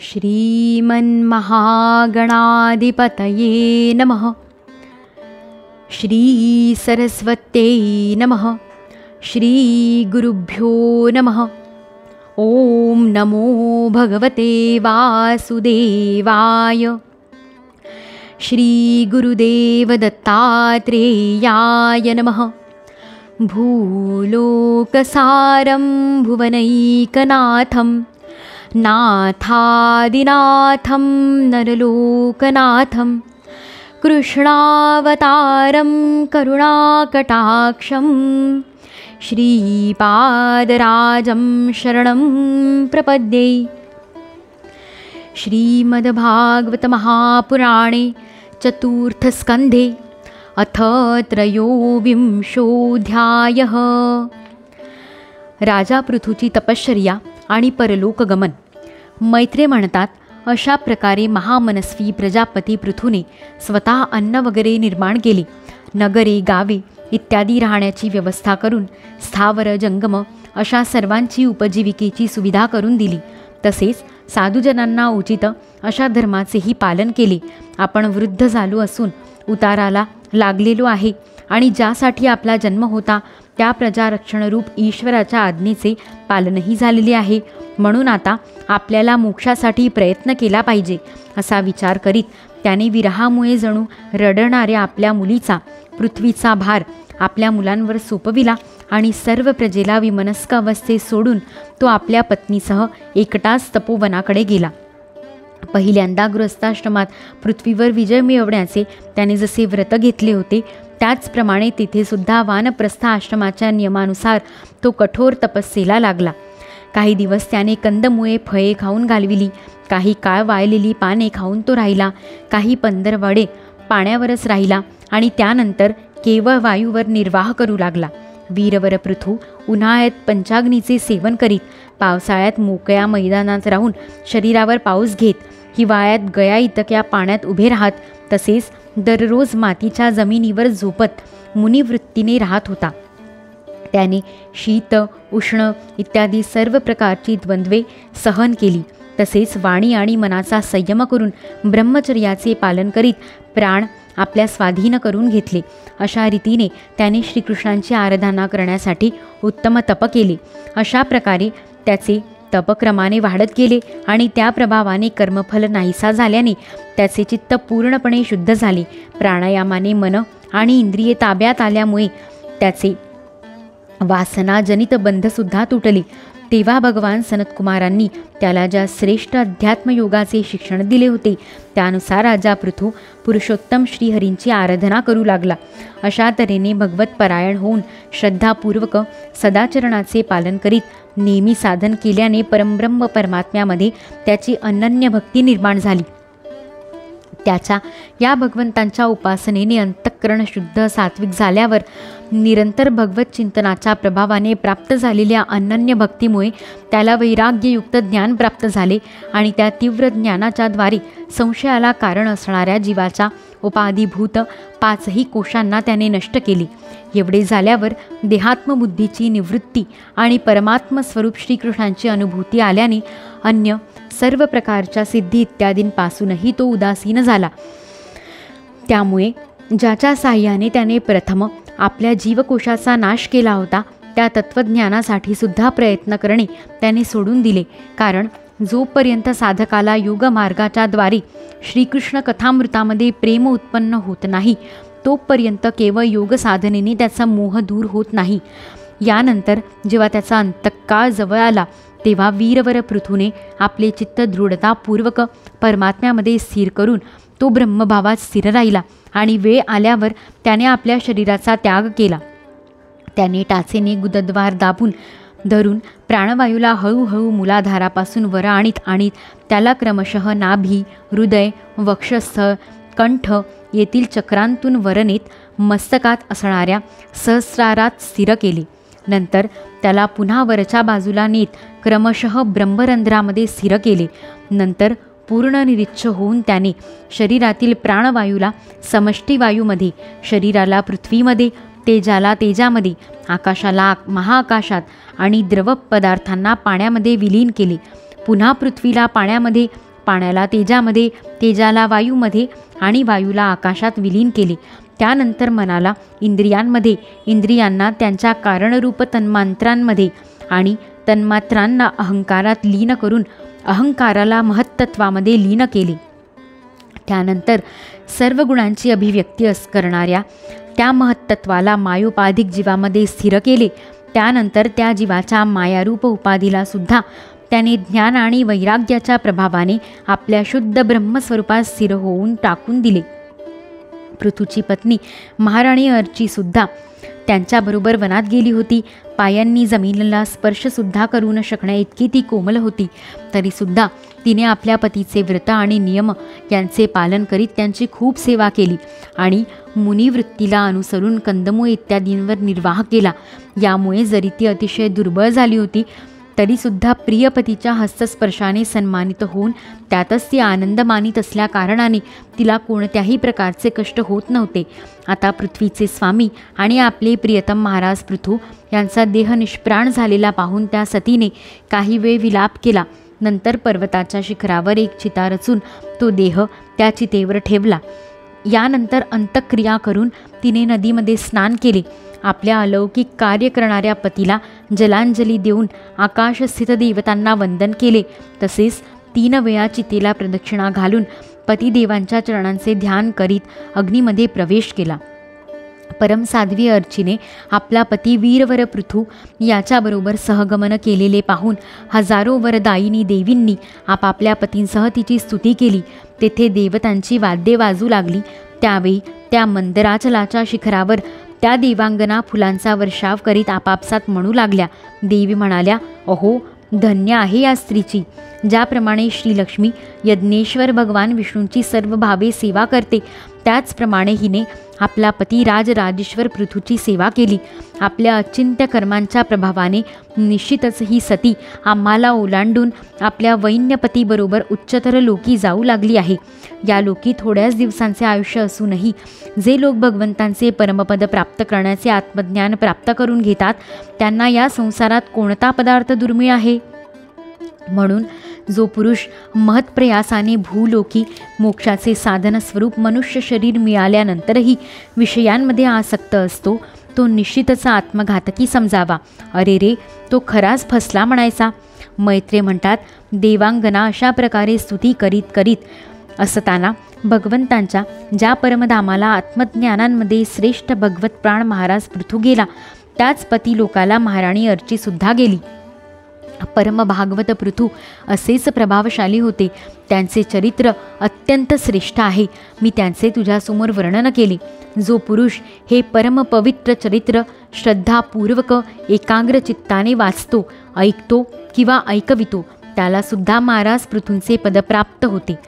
श्रीमन्महागणाधिपतये नमः। श्रीसरस्वत्यै नमः। श्रीगुरुभ्यो नमः। ॐ नमो भगवते वासुदेवाय। श्रीगुरुदेवदत्तात्रेयाय नमः। भूलोकसारं भुवनैकनाथं नाथादिनाथं नरलोकनाथं कृष्णावतारं करुणाकटाक्षं श्रीपादराजं शरणं प्रपद्ये। श्रीमद्भागवतमहापुराणे चतुर्थस्कन्धे अथ त्रयोविंशोऽध्यायः। राजा पृथूची तपश्चर्या आणि परलोकगमन। मैत्रे म्हणतात, अशा प्रकारे महामनस्वी प्रजापती पृथूने स्वतः अन्न वगैरे निर्माण केले. नगरे, गावे इत्यादी राहण्याची व्यवस्था करून स्थावर जंगम अशा सर्वांची उपजीविकेची सुविधा करून दिली. तसेच साधुजनांना उचित अशा धर्माचेही पालन केले. आपण वृद्ध झालो असून उताराला लागलेलो आहे आणि ज्यासाठी आपला जन्म होता त्या प्रजारक्षणरूप ईश्वराच्या आज्ञेचे पालनही झालेले आहे. म्हणून आता आपल्याला मोक्षासाठी प्रयत्न केला पाहिजे असा विचार करीत त्याने विरहामुळे जणू रडणाऱ्या आपल्या मुलीचा पृथ्वीचा भार आपल्या मुलांवर सोपविला आणि सर्व प्रजेला विमनस्क अवस्थेत सोडून तो आपल्या पत्नीसह एकटाच तपोवनाकडे गेला. पहिल्यांदा गृहस्थाश्रमात पृथ्वीवर विजय मिळवण्याचे त्याने जसे व्रत घेतले होते त्याचप्रमाणे तिथे सुद्धा वानप्रस्थ आश्रमाच्या नियमानुसार तो कठोर तपस्येला लागला. काही दिवस त्याने कंदमुळे फळे खाऊन घालविली. काही काळ वाळलेली पाने खाऊन तो राहिला. काही पंधरवडे पाण्यावरच राहिला आणि त्यानंतर केवळ वायूवर निर्वाह करू लागला. वीरवर पृथू उन्हाळ्यात पंचाग्नीचे सेवन करीत, पावसाळ्यात मोकळ्या मैदानात राहून शरीरावर पाऊस घेत, हिवाळ्यात गया इतक्या पाण्यात उभे राहत, तसेच दररोज मातीच्या जमिनीवर झोपत मुनिवृत्तीने राहत होता. त्याने शीत, उष्ण इत्यादी सर्व प्रकारची द्वंद्वे सहन केली. तसेच वाणी आणि मनाचा संयम करून ब्रह्मचर्याचे पालन करीत प्राण आपल्या स्वाधीन करून घेतले. अशा रीतीने त्याने श्रीकृष्णांची आराधना करण्यासाठी उत्तम तप केले. अशा प्रकारे त्याचे तपक्रमाने वाढत गेले आणि त्या प्रभावाने कर्मफल नाहीसा झाल्याने त्याचे चित्त पूर्णपणे शुद्ध झाले. प्राणायामाने मन आणि इंद्रिये ताब्यात आल्यामुळे त्याचे वासनाजनित बंधसुद्धा तुटले. तेव्हा भगवान सनतकुमारांनी त्याला ज्या श्रेष्ठ अध्यात्मयोगाचे शिक्षण दिले होते त्यानुसार राजा पृथू पुरुषोत्तम श्रीहरींची आराधना करू लागला. अशा तऱ्हेने भगवतपरायण होऊन श्रद्धापूर्वक सदाचरणाचे पालन करीत नेहमी साधन केल्याने परमब्रह्म परमात्म्यामध्ये त्याची अनन्य भक्ती निर्माण झाली. त्याच्या या भगवंतांच्या उपासनेने अंतःकरण शुद्ध सात्विक झाल्यावर निरंतर भगवत चिंतनाच्या प्रभावाने प्राप्त झालेल्या अनन्य भक्तीमुळे त्याला वैराग्ययुक्त ज्ञान प्राप्त झाले आणि त्या तीव्र ज्ञानाच्या द्वारे संशयाला कारण असणाऱ्या जीवाच्या उपाधिभूत 5ही कोशांना त्याने नष्ट केले. एवढे झाल्यावर देहात्मबुद्धीची निवृत्ती आणि परमात्मस्वरूप श्रीकृष्णांची अनुभूती आल्याने अन्य सर्व प्रकारच्या सिद्धी इत्यादींपासूनही तो उदासीन झाला. त्यामुळे ज्याच्या साह्याने त्याने प्रथम आपल्या जीवकोशाचा नाश केला होता त्या तत्त्वज्ञानासाठी सुद्धा प्रयत्न करणे त्याने सोडून दिले. कारण जोपर्यंत साधकाला योगमार्गाच्या द्वारे श्रीकृष्ण कथामृतामध्ये प्रेम उत्पन्न होत नाही तोपर्यंत केवळ योग साधनेने त्याचा मोह दूर होत नाही. यानंतर जेव्हा त्याचा अंतकाळ जवळ आला तेव्हा वीरवर पृथूने आपले चित्त दृढतापूर्वक परमात्म्यामध्ये स्थिर करून तो ब्रह्मभावात स्थिर राहिला आणि वेळ आल्यावर त्याने आपल्या शरीराचा त्याग केला. त्याने टाचेने गुदद्वार दाबून धरून प्राणवायूला हळूहळू मूलाधारापासून वर आणीत त्याला क्रमशः नाभी, हृदय, वक्षस्थळ, कंठ येथील चक्रांतून वर नेत मस्तकात असणाऱ्या सहस्रारात स्थिर केले. नंतर त्याला पुन्हा वरच्या बाजूला नेत क्रमशः ब्रह्मरंध्रामध्ये स्थिर केले. नंतर पूर्ण निरीच्छ होऊन त्याने शरीरातील प्राणवायूला समष्टीवायूमध्ये, शरीराला पृथ्वीमध्ये, तेजाला तेजामध्ये, आकाशाला महाआकाशात आणि द्रव पदार्थांना पाण्यामध्ये विलीन केले. पुन्हा पृथ्वीला पाण्यामध्ये, पाण्याला तेजामध्ये, तेजाला वायूमध्ये आणि वायूला आकाशात विलीन केले. त्यानंतर मनाला इंद्रियांमध्ये, इंद्रियांना त्यांच्या कारणरूप तन्मात्रांमध्ये आणि तन्मात्रांना अहंकारात लीन करून अहंकाराला महत्त्वामध्ये लीन केले. त्यानंतर सर्व गुणांची अभिव्यक्ती करणाऱ्या त्या महत्त्वाला मायोपाधिक जीवामध्ये स्थिर केले. त्यानंतर त्या जीवाच्या मायारूप उपाधीला सुद्धा त्याने ज्ञान आणि वैराग्याच्या प्रभावाने आपल्या शुद्ध ब्रह्मस्वरूपात स्थिर होऊन टाकून दिले. पृथूची पत्नी महाराणी अर्चीसुद्धा त्यांच्याबरोबर वनात गेली होती. पायांनी जमिनीला स्पर्शसुद्धा करू न शकण्या इतकी ती कोमल होती. तरीसुद्धा तिने आपल्या पतीचे व्रत आणि नियम यांचे पालन करीत त्यांची खूप सेवा केली आणि मुनिवृत्तीला अनुसरून कंदमूळ इत्यादींवर निर्वाह केला. यामुळे जरी ती अतिशय दुर्बळ झाली होती तरीसुद्धा प्रियपतीच्या हस्तस्पर्शाने सन्मानित होऊन त्यातच ती आनंद मानित असल्या कारणाने तिला कोणत्याही प्रकारचे कष्ट होत नव्हते. आता पृथ्वीचे स्वामी आणि आपले प्रियतम महाराज पृथू यांचा देह निष्प्राण झालेला पाहून त्या सतीने काही वेळ विलाप केला. नंतर पर्वताच्या शिखरावर एक चिता रचून तो देह त्या चितेवर ठेवला. यानंतर अंतक्रिया करून तिने नदीमध्ये स्नान केले. आपल्या अलौकिक कार्य करणाऱ्या पतीला जलांजली देऊन आकाशस्थित देवतांना वंदन केले. तसेच 3 वेळा चितेला प्रदक्षिणा घालून पतिदेवांच्या चरणांचे ध्यान करीत अग्नीमध्ये प्रवेश केला. परमसाध्वी अर्चीने आपला पती वीरवर पृथू याच्याबरोबर सहगमन केलेले पाहून हजारो वरदायिनी देवींनी आपापल्या पतींसह तिची स्तुती केली. तेथे देवतांची वाद्ये वाजू लागली. त्यावेळी त्या मंदराचलाच्या शिखरावर त्या देवांगना फुलांचा वर्षाव करीत आपापसात म्हणू लागल्या. देवी म्हणाल्या, अहो, धन्य आहे या स्त्रीची. ज्याप्रमाणे श्रीलक्ष्मी यज्ञेश्वर भगवान विष्णूंची सर्व भावे सेवा करते त्याचप्रमाणे हिने आपला पती राजराजेश्वर पृथूची सेवा केली. आपल्या अचिंत्य कर्मांच्या प्रभावाने निश्चितच ही सती आम्हाला ओलांडून आपल्या वैन्यपतीबरोबर उच्चतर लोकी जाऊ लागली आहे. या लोकी थोड्याच दिवसांचे आयुष्य असूनही जे लोक भगवंतांचे परमपद प्राप्त करण्याचे आत्मज्ञान प्राप्त करून घेतात त्यांना या संसारात कोणता पदार्थ दुर्मिळ आहे. म्हणून जो पुरुष महत्प्रयासाने भूलोकी मोक्षाचे साधन स्वरूप मनुष्य शरीर मिळाल्यानंतरही विषयांमध्ये आसक्त असतो तो निश्चितच आत्मघातकी समजावा. अरे रे, तो खराच फसला म्हणायचा. मैत्रे म्हणतात, देवांगना अशा प्रकारे स्तुती करीत करीत असताना भगवंतांच्या ज्या परमधामाला आत्मज्ञानांमध्ये श्रेष्ठ भगवत प्राण महाराज पृथू गेला त्याच पती लोकाला महाराणी अर्चीसुद्धा गेली. परमभागवत पृथू असेच प्रभावशाली होते. त्यांचे चरित्र अत्यंत श्रेष्ठ आहे. मी त्यांचे तुझ्यासमोर वर्णन केले. जो पुरुष हे परमपवित्र चरित्र श्रद्धापूर्वक एकाग्र चित्ताने वाचतो, ऐकतो किंवा ऐकवितो त्यालासुद्धा महाराज पृथूंचे पद प्राप्त होते.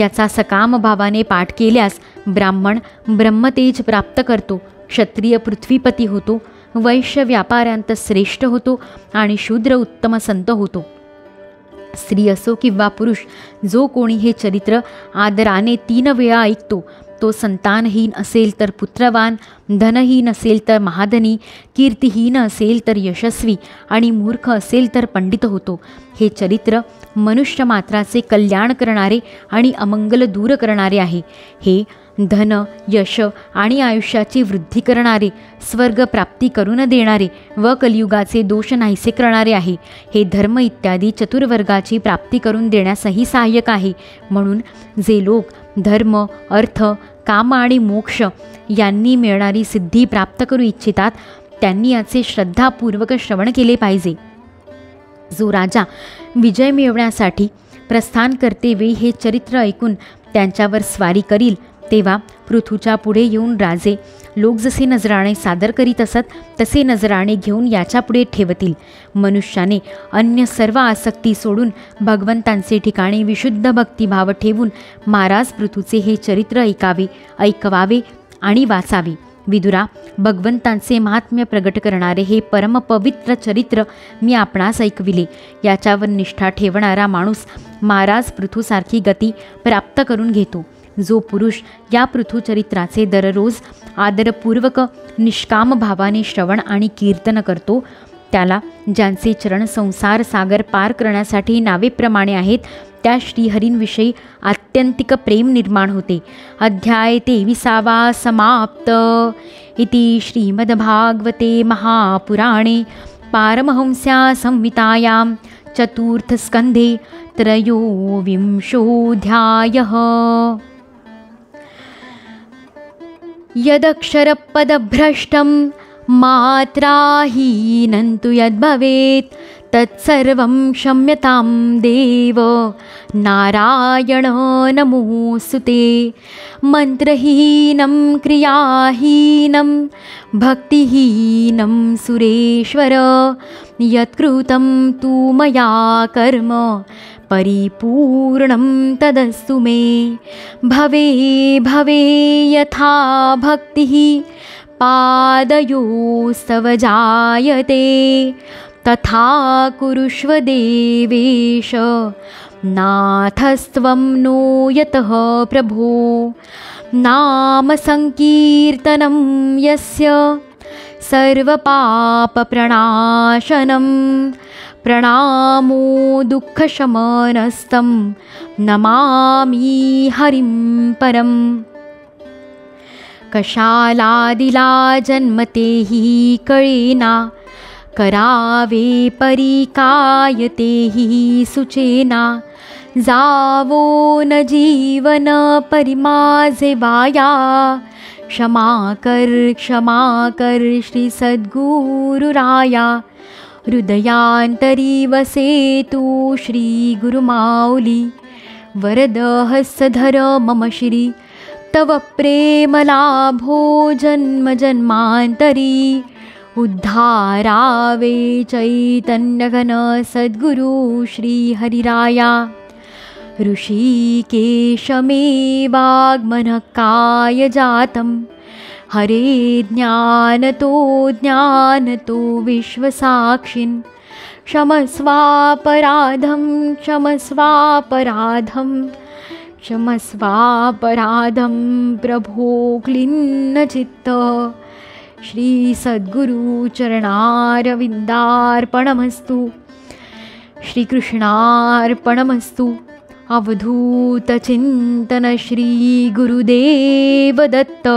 याचा सकाम भावाने पाठ केल्यास ब्राह्मण ब्रह्मतेज प्राप्त करतो, क्षत्रिय पृथ्वीपती होतो, वैश्य व्यापाऱ्यांत श्रेष्ठ होतो आणि शूद्र उत्तम संत होतो. स्त्री असो किंवा पुरुष, जो कोणी हे चरित्र आदराने 3 वेळा ऐकतो तो संतानहीन असेल तर पुत्रवान, धनहीन असेल तर महाधनी, कीर्तिहीन असेल तर यशस्वी आणि मूर्ख असेल तर पंडित होतो. हे चरित्र मनुष्य मात्राचे कल्याण करणारे आणि अमंगल दूर करणारे आहे. हे धन, यश आणि आयुष्याची वृद्धी करणारे, स्वर्ग प्राप्ती करून देणारे व कलियुगाचे दोष नाहीसे करणारे आहे. हे धर्म इत्यादी चतुर्वर्गाची प्राप्ती करून देण्यासही सहाय्यक आहे. म्हणून जे लोक धर्म, अर्थ, काम आणि मोक्ष यांनी मिळणारी सिद्धी प्राप्त करू इच्छितात त्यांनी याचे श्रद्धापूर्वक श्रवण केले पाहिजे. जो राजा विजय मिळवण्यासाठी प्रस्थान करते वेळी हे चरित्र ऐकून त्यांच्यावर स्वारी करील तेव्हा पृथूच्या पुढे येऊन राजे लोक जसे नजराणे सादर करीत असत तसे नजराणे घेऊन याच्या पुढे ठेवतील. मनुष्याने अन्य सर्व आसक्ती सोडून भगवंतांचे ठिकाणी विशुद्ध भक्तिभाव ठेवून महाराज पृथूचे हे चरित्र ऐकवावे आणि वाचावे. विदुरा, भगवंतांचे महात्म्य प्रगट करणारे हे परमपवित्र चरित्र मी आपणास ऐकविले. याच्यावर निष्ठा ठेवणारा माणूस महाराज पृथूसारखी गती प्राप्त करून घेतो. जो पुरुष या पृथुचरित्राचे दररोज आदरपूर्वक निष्काम भावाने श्रवण आणि कीर्तन करतो त्याला ज्यांचे चरण संसार सागर पार करण्यासाठी नावेप्रमाणे आहेत त्या श्रीहरींविषयी आत्यंतिक प्रेम निर्माण होते. अध्याय 23 समाप्त. इति श्रीमद्भागवते महापुराणे पारमहंस्या संहितायां चतुर्थस्कन्धे त्रयोविंशोऽध्यायः. यदक्षरपदभ्रष्टं मात्राहीनं तु यद्भवेत् तत्सर्वं क्षम्यतां देव नारायण नमोऽस्तुते. मन्त्रहीनं क्रियाहीनं भक्तिहीनं सुरेश्वर यत्कृतं तु मया कर्म परिपूर्णं तदस्तु मे. भवे भवे यथा भक्तिः पादयोस्तव जायते तथा कुरुष्व देवेश नाथस्त्वं नो यतः प्रभो. नाम संकीर्तनं यस्य सर्वपापप्रणाशनं प्रणामो दुःखशमनस्तं नमामि हरिं परम्. कशालादिला जन्मते हि कळेना करावे परिकायते हि सुचेना. जावो न जीवन परिमाझे वाया क्षमा कर श्री सद्गुरुराया. हृदयांतरी वसे तू श्री गुरुमाऊली वरद हस्तधर मम श्री तव प्रेम लाभो जन्म जन्मांतरी. उद्धारावे चैतन्यघन सद्गुरु श्री हरिराया. ऋषिकेशमेवागमनकाय जातं हरे ज्ञानतो विश्वसाक्षिन्. क्षमस्वापराधं प्रभो क्लिन्नचित्त. श्री सद्गुरु चरणारविन्दार्पणमस्तु. श्रीकृष्णार्पणमस्तु. अवधूत चिंतन श्री गुरुदेव दत्त.